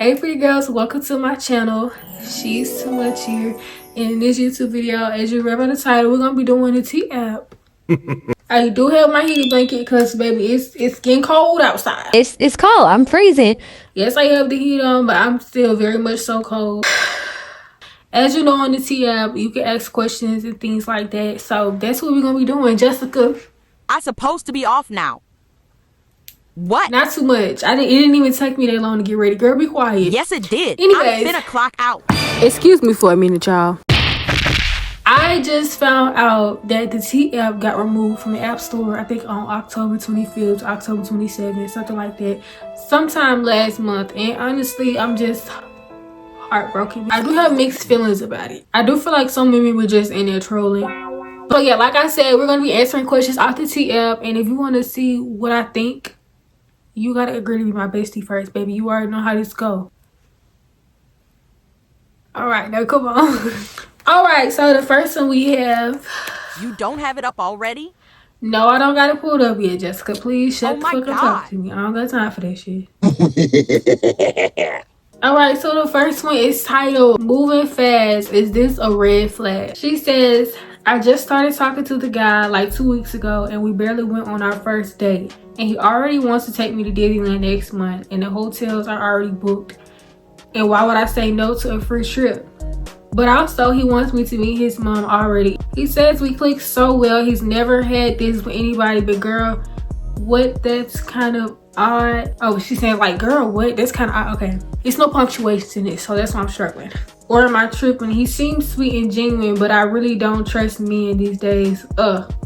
Hey pretty girls, welcome to my channel. She's too much here. And in this YouTube video, as you read by the title, we're gonna be doing the tea app. I do have my heated blanket because baby, it's getting cold outside. It's cold. I'm freezing. Yes, I have the heat on, but I'm still very much so cold. As you know, on the tea app, you can ask questions and things like that. So that's what we're gonna be doing, Jessica. I'm supposed to be off now. What? Not too much. It didn't even take me that long to get ready. Girl, be quiet. Yes, it did. Anyways, I'm finna clock out. Excuse me for a minute, y'all. I just found out that the tea app got removed from the App Store, I think on October 25th, October 27th, something like that. Sometime last month. And honestly, I'm just heartbroken. I do have mixed feelings about it. I do feel like some women were just in there trolling. But yeah, like I said, we're going to be answering questions off the tea app. And if you want to see what I think, you got to agree to be my bestie first, baby. You already know how this go. Alright, now come on. Alright, so the first one we have... You don't have it up already? No, I don't got it pulled up yet, Jessica. Please shut the fuck up and talk God. to me. I don't got time for that shit. Alright, so the first one is titled, Moving Fast, Is This a Red Flag? She says, I just started talking to the guy like 2 weeks ago and we barely went on our first date. And he already wants to take me to Disneyland next month and the hotels are already booked. And why would I say no to a free trip? But also he wants me to meet his mom already. He says we click so well. He's never had this with anybody, but girl, what? That's kind of odd. Oh, she's saying like, girl, what? That's kind of odd. Okay. It's no punctuation in this, so that's why I'm struggling. Or am I tripping? He seems sweet and genuine, but I really don't trust men these days.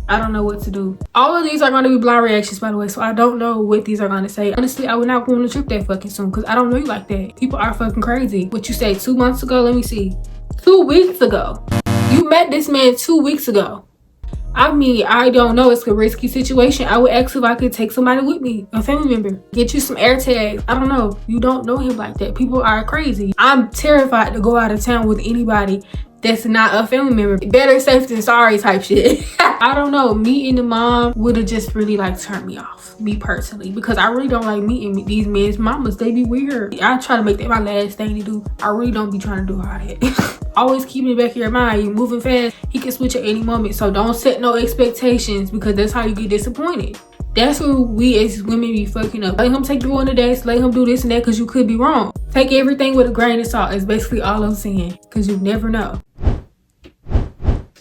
I don't know what to do. All of these are going to be blind reactions, by the way, so I don't know what these are going to say. Honestly, I would not go on a trip that fucking soon because I don't know you like that. People are fucking crazy. What you say 2 months ago? Let me see. 2 weeks ago. You met this man 2 weeks ago. I mean, I don't know. It's a risky situation. I would ask if I could take somebody with me, a family member. Get you some air tags. I don't know. You don't know him like that. People are crazy. I'm terrified to go out of town with anybody that's not a family member. Better safe than sorry type shit. I don't know. Meeting the mom would have just really like turned me off. Me personally. Because I really don't like meeting these men's mamas. They be weird. I try to make that my last thing to do. I really don't be trying to do all that. Always keep it back in your mind. You moving fast. He can switch at any moment. So don't set no expectations because that's how you get disappointed. That's where we as women be fucking up. Let him take you on the dates. Let him do this and that because you could be wrong. Take everything with a grain of salt is basically all I'm saying. Because you never know.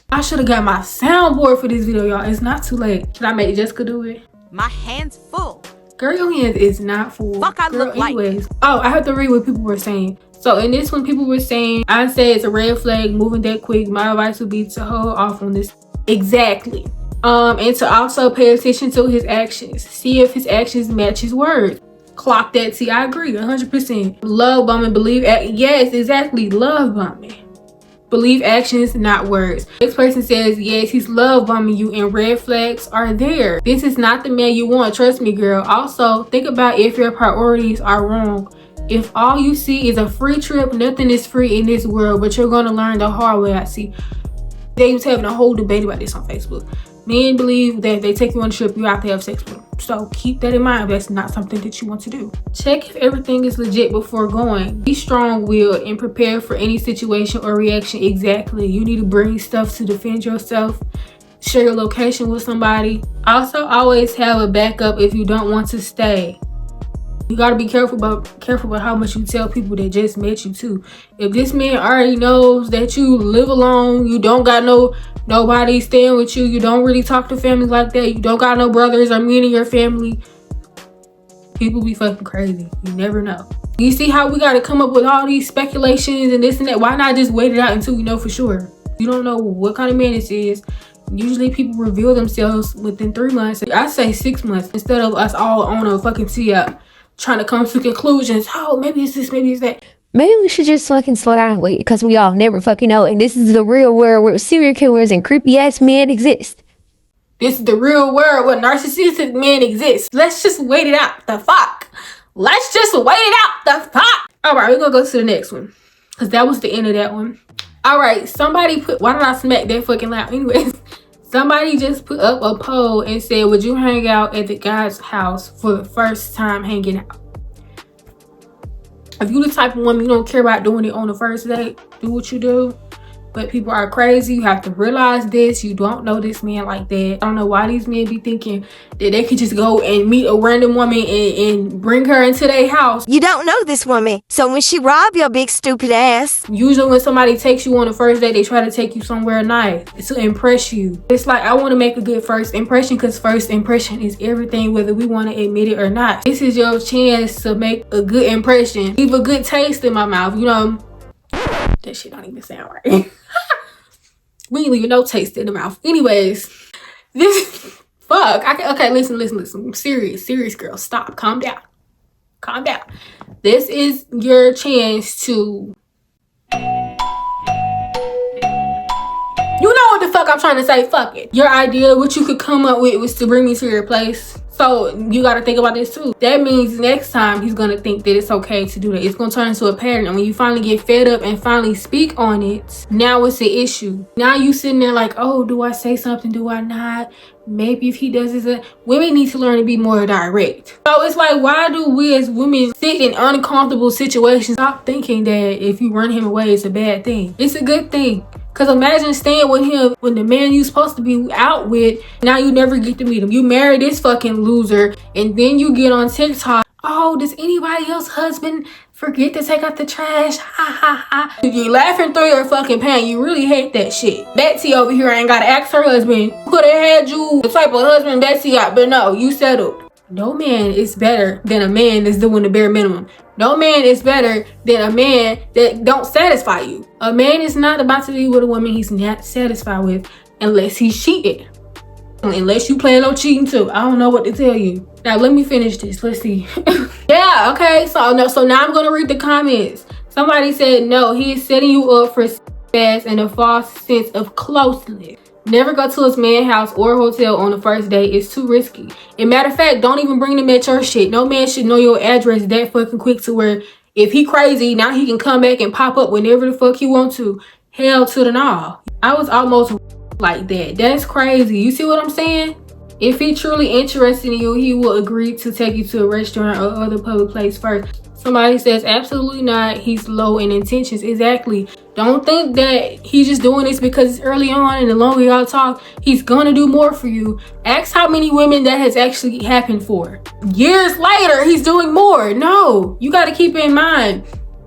I should have got my soundboard for this video, y'all. It's not too late. Should I make Jessica do it? My hand's full. Girl, your hands is not full. Fuck, I Girl, look like. anyways. Oh, I have to read what people were saying. So in this one, people were saying, I say it's a red flag, moving that quick. My advice would be to hold off on this. Exactly. And to also pay attention to his actions. See if his actions match his words. Clock that. See, I agree 100%. Love bombing, believe. Yes, exactly. Love bombing. Believe actions, not words. This person says, yes, he's love bombing you and red flags are there. This is not the man you want. Trust me, girl. Also, think about if your priorities are wrong. If all you see is a free trip, nothing is free in this world, but you're going to learn the hard way. I see. They was having a whole debate about this on Facebook. Men believe that if they take you on a trip, you have to have sex with them. So keep that in mind if that's not something that you want to do. Check if everything is legit before going. Be strong-willed and prepare for any situation or reaction. Exactly. You need to bring stuff to defend yourself. Share your location with somebody. Also, always have a backup if you don't want to stay. You gotta be careful about how much you tell people that just met you too. If this man already knows that you live alone, you don't got nobody staying with you, you don't really talk to family like that, you don't got no brothers or men in your family, people be fucking crazy. You never know. You see how we gotta come up with all these speculations and this and that? Why not just wait it out until we know for sure? You don't know what kind of man this is. Usually people reveal themselves within 3 months. I say 6 months instead of us all on a fucking tea up trying to come to conclusions. Oh, maybe it's this, maybe it's that. Maybe we should just fucking slow down and wait because we all never fucking know. And this is the real world where serial killers and creepy ass men exist. This is the real world where narcissistic men exist. Let's just wait it out. The fuck? Let's just wait it out. The fuck? Alright, we're gonna go to the next one. Because that was the end of that one. Alright, somebody put... Why did I smack that fucking loud? Anyways. Somebody just put up a poll and said, would you hang out at the guy's house for the first time hanging out? If you the type of woman you don't care about doing it on the first date, do what you do. But people are crazy. You have to realize this. You don't know this man like that. I don't know why these men be thinking that they could just go and meet a random woman and bring her into their house. You don't know this woman, so when she rob your big stupid ass. Usually when somebody takes you on the first date, they try to take you somewhere nice to impress you. It's like, I want to make a good first impression because first impression is everything, whether we want to admit it or not. This is your chance to make a good impression. Leave a good taste in my mouth, you know. That shit don't even sound right. We ain't leaving no taste in the mouth. Anyways, this fuck. Okay, listen. I'm serious girl. Stop. Calm down. This is your chance to, you know what the fuck I'm trying to say. Fuck it. Your idea, what you could come up with, was to bring me to your place. So you got to think about this too. That means next time he's going to think that it's okay to do that. It's going to turn into a pattern. And when you finally get fed up and finally speak on it, now it's an issue. Now you sitting there like, oh, do I say something? Do I not? Maybe if he does this. Women need to learn to be more direct. So it's like, why do we as women sit in uncomfortable situations? Stop thinking that if you run him away, it's a bad thing. It's a good thing. Cause imagine staying with him when the man you supposed to be out with, now you never get to meet him. You marry this fucking loser, and then you get on TikTok. Oh, does anybody else's husband forget to take out the trash? Ha ha ha. You laughing through your fucking pain. You really hate that shit. Betsy over here ain't gotta ask her husband. Could have had you the type of husband Betsy got, but no, you settled. No man is better than a man that's doing the bare minimum. No man is better than a man that don't satisfy you. A man is not about to be with a woman he's not satisfied with unless he's cheating. Unless you plan on cheating too. I don't know what to tell you. Now let me finish this. Let's see. Yeah, okay. So now I'm gonna read the comments. Somebody said no, he is setting you up for fast and a false sense of closeness. Never go to his man house or hotel on the first date. It's too risky. And matter of fact, don't even bring them at your shit. No man should know your address that fucking quick to where if he crazy, now he can come back and pop up whenever the fuck he want to. Hell to the no. I was almost like that. That's crazy. You see what I'm saying? If he truly interested in you, he will agree to take you to a restaurant or other public place first. Somebody says absolutely not. He's low in intentions. Exactly. Don't think that he's just doing this because it's early on and the longer y'all talk, he's gonna do more for you. Ask how many women that has actually happened for. Years later, he's doing more. No, you gotta keep in mind,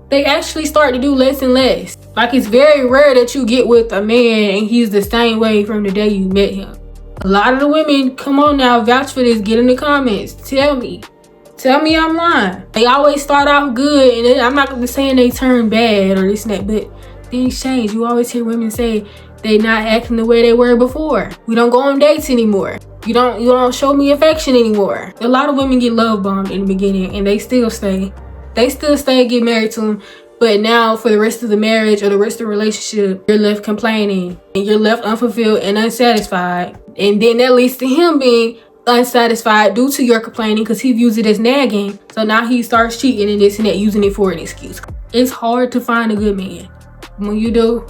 they actually start to do less and less. Like, it's very rare that you get with a man and he's the same way from the day you met him. A lot of the women, come on now, vouch for this. Get in the comments. Tell me I'm lying. They always start off good, and then I'm not gonna be saying they turn bad or this and that, but things change. You always hear women say they not acting the way they were before. We don't go on dates anymore. You don't show me affection anymore. A lot of women get love bombed in the beginning, and they still stay. They still stay and get married to them. But now for the rest of the marriage or the rest of the relationship, you're left complaining and you're left unfulfilled and unsatisfied. And then that leads to him being unsatisfied due to your complaining because he views it as nagging. So now he starts cheating and this and that, using it for an excuse. It's hard to find a good man. When you do,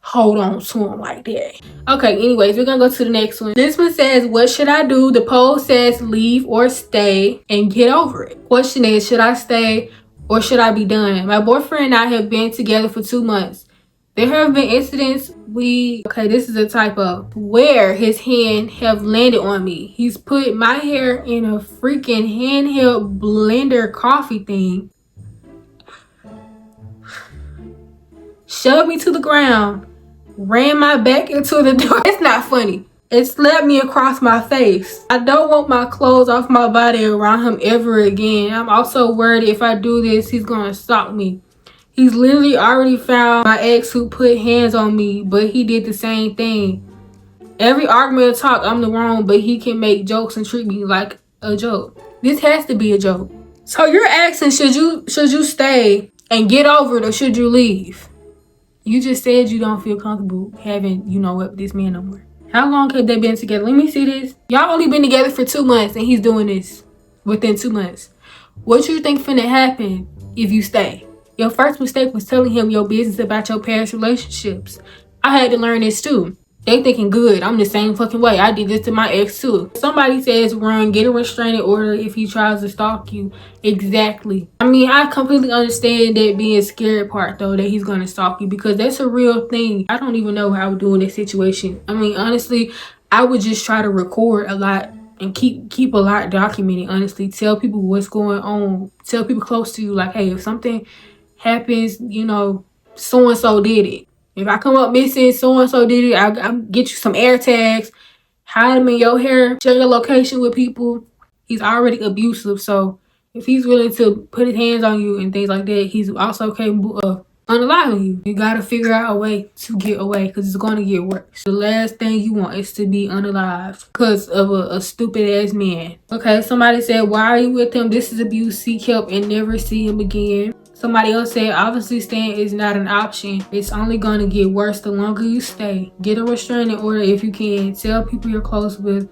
hold on to him like that. Okay, anyways, we're gonna go to the next one. This one says, what should I do? The poll says leave or stay and get over it. Question is, should I stay or should I be done? My boyfriend and I have been together for 2 months. There have been incidents okay, this is a typo, where his hand have landed on me. He's put my hair in a freaking handheld blender coffee thing, shoved me to the ground, ran my back into the door. It's not funny. It slapped me across my face. I don't want my clothes off my body around him ever again. I'm also worried if I do this, he's gonna stalk me. He's literally already found my ex who put hands on me, but he did the same thing. Every argument or talk, I'm the wrong, but he can make jokes and treat me like a joke. This has to be a joke. So you're asking, should you stay and get over it or should you leave? You just said you don't feel comfortable having, with this man no more. How long have they been together? Let me see this. Y'all only been together for 2 months and he's doing this within 2 months. What you think finna happen if you stay? Your first mistake was telling him your business about your past relationships. I had to learn this too. They thinking good. I'm the same fucking way. I did this to my ex too. Somebody says run, get a restraining order if he tries to stalk you. Exactly. I mean, I completely understand that being scared part though, that he's gonna stalk you, because that's a real thing. I don't even know what I would do in this situation. I mean, honestly, I would just try to record a lot and keep a lot documented. Honestly, tell people what's going on. Tell people close to you, like, hey, if something happens, you know, so and so did it. If I come up missing, so and so did it. I'll get you some air tags, hide them in your hair, share your location with people. He's already abusive, so if he's willing to put his hands on you and things like that, he's also capable of unaliving you. You gotta figure out a way to get away, because it's gonna get worse. The last thing you want is to be unalived because of a stupid ass man. Okay, somebody said, why are you with him? This is abuse. Seek help and never see him again. Somebody else said, obviously staying is not an option. It's only gonna get worse the longer you stay. Get a restraining order if you can. Tell people you're close with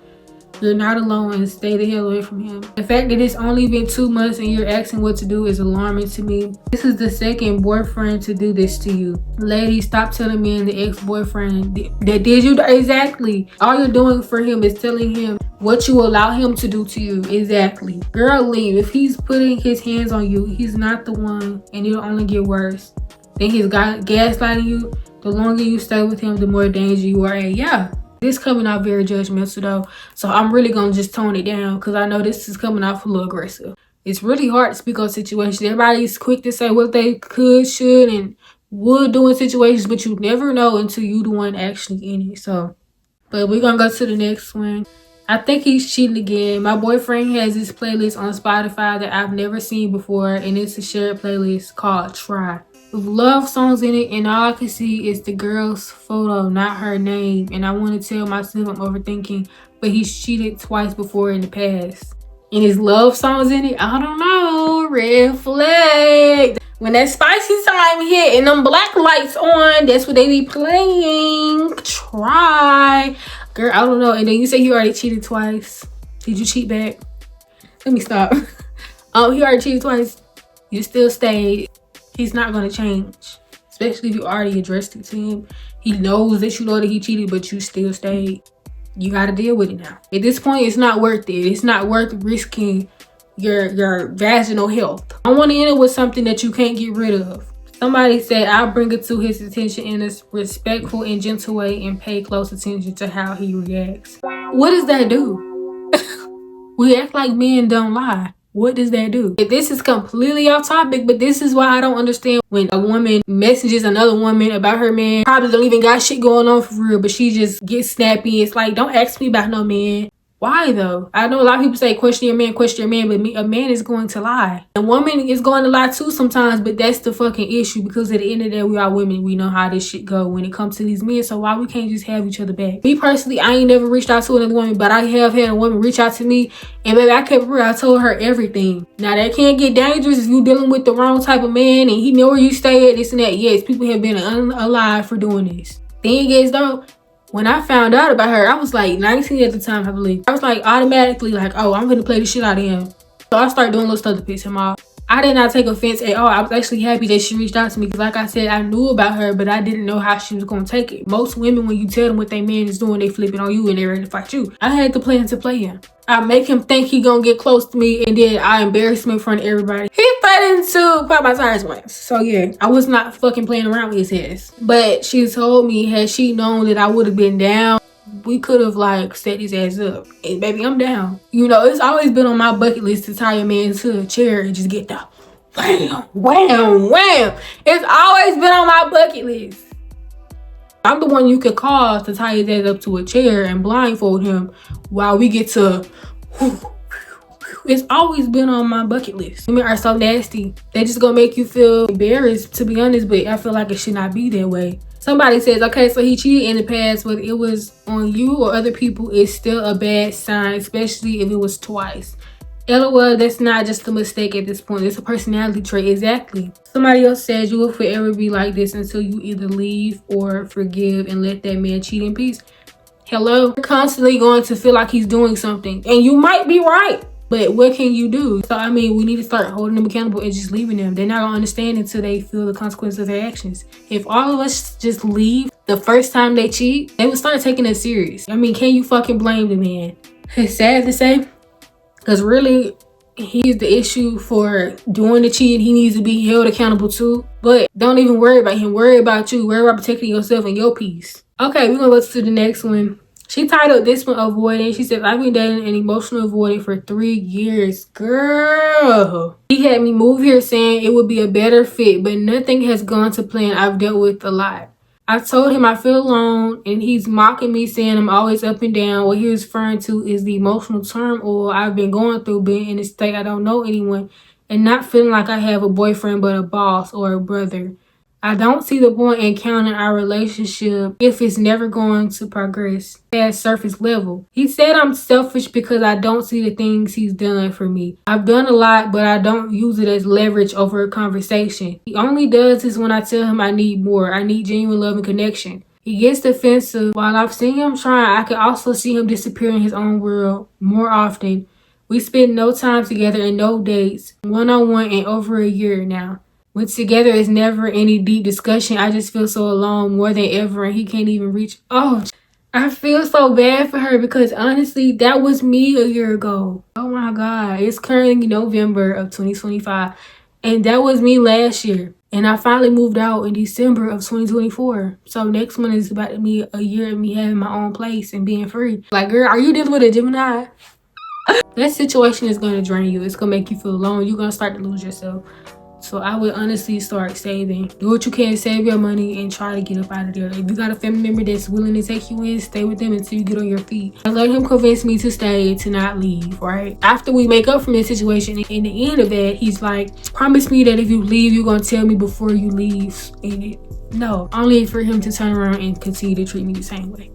you're not alone and stay the hell away from him. The fact that it's only been 2 months and you're asking what to do is alarming to me. This is the second boyfriend to do this to you. Ladies, stop telling me and the ex-boyfriend that did you. Exactly. All you're doing for him is telling him what you allow him to do to you. Exactly. Girl, leave. If he's putting his hands on you, he's not the one, and it'll only get worse. Then he's gaslighting you. The longer you stay with him, the more danger you are in. Yeah. This coming out very judgmental though, so I'm really gonna just tone it down, because I know this is coming off a little aggressive. It's really hard to speak on situations. Everybody's quick to say what they could, should, and would do in situations, but you never know until you the one actually in it. So, but we're gonna go to the next one. I think he's cheating again. My boyfriend has this playlist on Spotify that I've never seen before, and it's a shared playlist called Try, with love songs in it, and all I can see is the girl's photo, not her name. And I want to tell myself I'm overthinking, but he's cheated twice before in the past. And his love songs in it, I don't know, red flag. When that spicy time hit and them black lights on, that's what they be playing. Try. Girl, I don't know. And then you say he already cheated twice. Did you cheat back? Let me stop. He already cheated twice. You still stayed. He's not going to change, especially if you already addressed it to him. He knows that you know that he cheated, but you still stayed. You got to deal with it now. At this point, it's not worth it. It's not worth risking your vaginal health. I want to end it with something that you can't get rid of. Somebody said, I'll bring it to his attention in a respectful and gentle way and pay close attention to how he reacts. What does that do? We act like men don't lie. What does that do? This is completely off topic, but this is why I don't understand when a woman messages another woman about her man. Probably don't even got shit going on for real, but she just gets snappy. It's like, don't ask me about no man. Why though? I know a lot of people say question your man, but a man is going to lie. A woman is going to lie too sometimes, but that's the fucking issue, because at the end of the day, we are women. We know how this shit go when it comes to these men, so why we can't just have each other back? Me personally, I ain't never reached out to another woman, but I have had a woman reach out to me, and baby, I kept real. I told her everything. Now that can get dangerous if you dealing with the wrong type of man and he know where you stay at, this and that. Yes, people have been alive for doing this. Thing is though, when I found out about her, I was like 19 at the time, I believe. I was like automatically like, oh, I'm gonna play the shit out of him. So I started doing little stuff to piss him off. I did not take offense at all. I was actually happy that she reached out to me, because like I said, I knew about her, but I didn't know how she was gonna take it. Most women, when you tell them what their man is doing, they flip it on you and they're ready to fight you. I had the plan to play him. I make him think he gonna get close to me, and then I embarrass him in front of everybody. He threatened to pop my tires once. So yeah, I was not fucking playing around with his ass. But she told me, had she known that I would have been down, we could have like set his ass up. And baby, I'm down. You know, it's always been on my bucket list to tie a man to a chair and just get the wham, wham, wham. It's always been on my bucket list. I'm the one you could call to tie his ass up to a chair and blindfold him while we get to... It's always been on my bucket list. Women are so nasty. They just gonna make you feel embarrassed, to be honest, but I feel like it should not be that way. Somebody says, okay, so he cheated in the past, whether it was on you or other people, it's still a bad sign, especially if it was twice. LOL, that's not just a mistake at this point. It's a personality trait. Exactly. Somebody else says you will forever be like this until you either leave or forgive and let that man cheat in peace. Hello? You're constantly going to feel like he's doing something. And you might be right. But what can you do? So, I mean, we need to start holding them accountable and just leaving them. They're not going to understand until they feel the consequences of their actions. If all of us just leave the first time they cheat, they will start taking it serious. I mean, can you fucking blame the man? It's sad to say, because really, he's the issue for doing the cheating. He needs to be held accountable too. But don't even worry about him. Worry about you. Worry about protecting yourself and your peace. Okay, we're going to go to the next one. She titled this one Avoiding. She said, I've been dating an emotional avoidant for 3 years. Girl. He had me move here saying it would be a better fit, but nothing has gone to plan. I've dealt with a lot. I told him I feel alone, and he's mocking me saying I'm always up and down. What he was referring to is the emotional turmoil I've been going through, being in a state I don't know anyone, and not feeling like I have a boyfriend but a boss or a brother. I don't see the point in counting our relationship if it's never going to progress past surface level. He said I'm selfish because I don't see the things he's done for me. I've done a lot, but I don't use it as leverage over a conversation. He only does this when I tell him I need more. I need genuine love and connection. He gets defensive. While I've seen him try, I can also see him disappear in his own world more often. We spend no time together and no dates, one-on-one in over a year now. When together is never any deep discussion. I just feel so alone more than ever, and he can't even reach. Oh, I feel so bad for her because honestly, that was me a year ago. Oh my God. It's currently November of 2025, and that was me last year. And I finally moved out in December of 2024. So next one is about to be a year of me having my own place and being free. Like, girl, are you dealing with a Gemini? That situation is going to drain you. It's going to make you feel alone. You're going to start to lose yourself. So I would honestly start saving. Do what you can, save your money, and try to get up out of there. If you got a family member that's willing to take you in, stay with them until you get on your feet. I let him convince me to stay, to not leave, right? After we make up from this situation, in the end of that, he's like, promise me that if you leave, you're going to tell me before you leave. And no, only for him to turn around and continue to treat me the same way.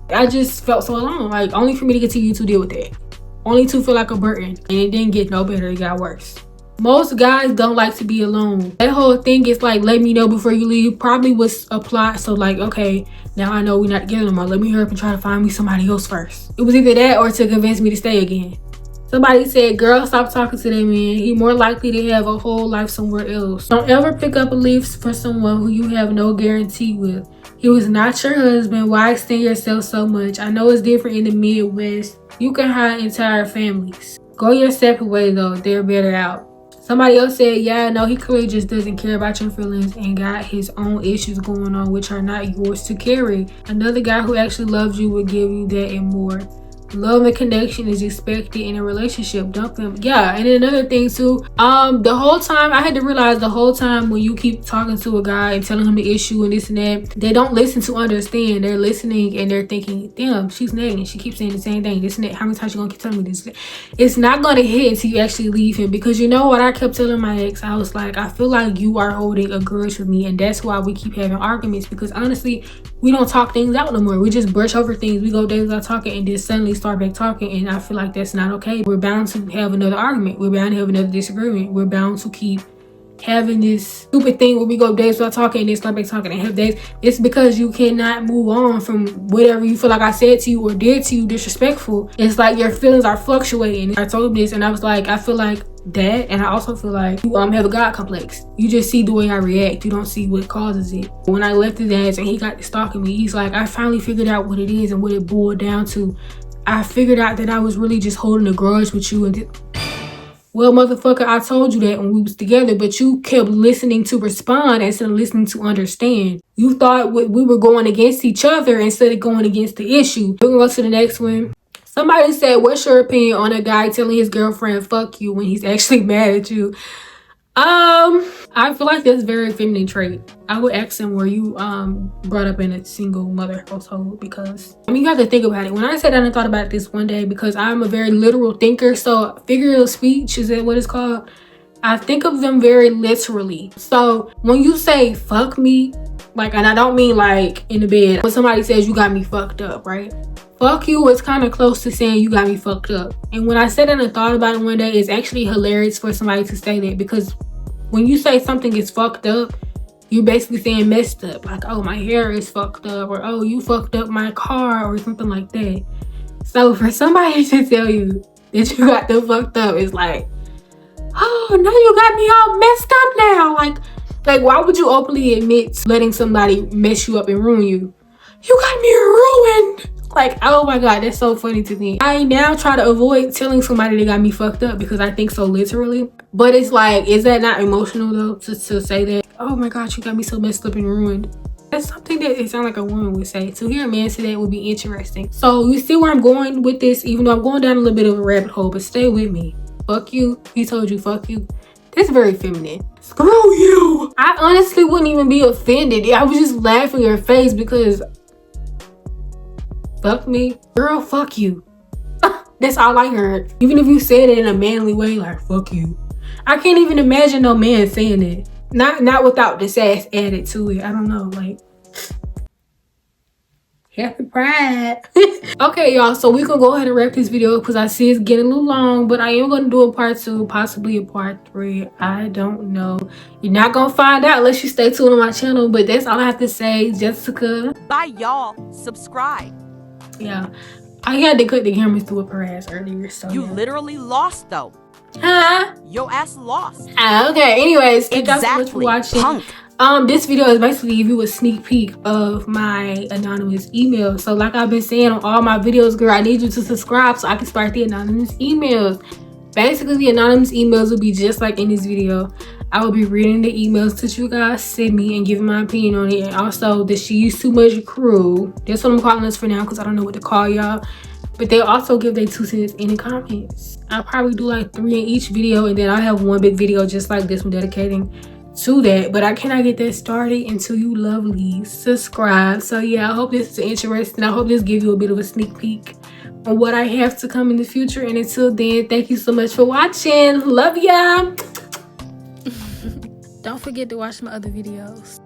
I just felt so alone. Like, only for me to continue to deal with that. Only to feel like a burden. And it didn't get no better, it got worse. Most guys don't like to be alone. That whole thing is like, let me know before you leave, probably was a plot. So like, okay, now I know we're not together no more. Let me hurry up and try to find me somebody else first. It was either that or to convince me to stay again. Somebody said, girl, stop talking to that man. He more likely to have a whole life somewhere else. Don't ever pick up a leaf for someone who you have no guarantee with. He was not your husband. Why extend yourself so much? I know it's different in the Midwest. You can hide entire families. Go your separate way though. They're better out. Somebody else said, yeah, no, he clearly just doesn't care about your feelings and got his own issues going on, which are not yours to carry. Another guy who actually loves you will give you that and more. Love and connection is expected in a relationship. Dump them. Yeah, and then another thing too, the whole time I had to realize the whole time when you keep talking to a guy and telling him the issue and this and that, they don't listen to understand. They're listening and they're thinking, damn, she's nagging. She keeps saying the same thing. This and that. How many times you gonna keep telling me this? It's not gonna hit until you actually leave him, because you know what I kept telling my ex? I was like, I feel like you are holding a grudge with me, and that's why we keep having arguments, because honestly, we don't talk things out no more. We just brush over things. We go days without talking and then suddenly start back talking, and I feel like that's not okay. We're bound to have another argument. We're bound to have another disagreement. We're bound to keep having this stupid thing where we go days without talking and then start back talking and have days. It's because you cannot move on from whatever you feel like I said to you or did to you disrespectful. It's like your feelings are fluctuating. I told him this and I was like, I feel like that, and I also feel like you have a God complex. You just see the way I react. You don't see what causes it. When I left his ass and he got to stalking me, he's like, I finally figured out what it is and what it boiled down to. I figured out that I was really just holding a grudge with you. And well, motherfucker, I told you that when we was together, but you kept listening to respond instead of listening to understand. You thought we were going against each other instead of going against the issue. We're gonna go to the next one. Somebody said, what's your opinion on a guy telling his girlfriend fuck you when he's actually mad at you? I feel like that's a very feminine trait. I would ask him, were you brought up in a single mother household? Because I mean, you have to think about it. When I sat down and thought about this one day, because I'm a very literal thinker, so figurative speech, is that what it's called? I think of them very literally. So when you say fuck me, like, and I don't mean like in the bed, when somebody says you got me fucked up, right? Fuck you is kind of close to saying you got me fucked up. And when I sat down and thought about it one day, it's actually hilarious for somebody to say that, because when you say something is fucked up, you're basically saying messed up. Like, oh, my hair is fucked up, or oh, you fucked up my car, or something like that. So for somebody to tell you that you got them fucked up. It's like, oh, now you got me all messed up now. Like why would you openly admit to letting somebody mess you up and ruin you? You got me ruined. Like, oh my God, that's so funny to me. I now try to avoid telling somebody they got me fucked up because I think so literally. But it's like, is that not emotional though to say that? Oh my God, you got me so messed up and ruined. That's something that it sounds like a woman would say. To hear a man say that would be interesting. So you see where I'm going with this, even though I'm going down a little bit of a rabbit hole, but stay with me. Fuck you. He told you fuck you. That's very feminine. Screw you. I honestly wouldn't even be offended. I was just laughing in your face because fuck me. Girl, fuck you. That's all I heard. Even if you said it in a manly way, like fuck you. I can't even imagine no man saying it. Not without the sass added to it. I don't know, like happy pride. Okay, y'all, so we can go ahead and wrap this video because I see it's getting a little long, but I am going to do a part 2, possibly a part 3. I don't know. You're not going to find out unless you stay tuned on my channel, but that's all I have to say. Jessica. Bye, y'all. Subscribe. Yeah, I had to cut the cameras through a Perez earlier, so You yeah. literally lost, though. Huh? Your ass lost. Okay, anyways, thank y'all so much for Exactly. watching. Punk. This video is basically give you a sneak peek of my anonymous email. So like I've been saying on all my videos, girl, I need you to subscribe so I can start the anonymous emails. Basically, the anonymous emails will be just like in this video. I will be reading the emails that you guys send me and giving my opinion on it. And also, the She Used Too Much crew. That's what I'm calling us for now because I don't know what to call y'all. But they'll also give their 2 cents in the comments. I'll probably do like 3 in each video, and then I'll have one big video just like this one dedicating to that. But I cannot get that started until you lovely subscribe. So yeah, I hope this is interesting. I hope this gives you a bit of a sneak peek on what I have to come in the future. And until then, thank you so much for watching. Love ya. Don't forget to watch my other videos.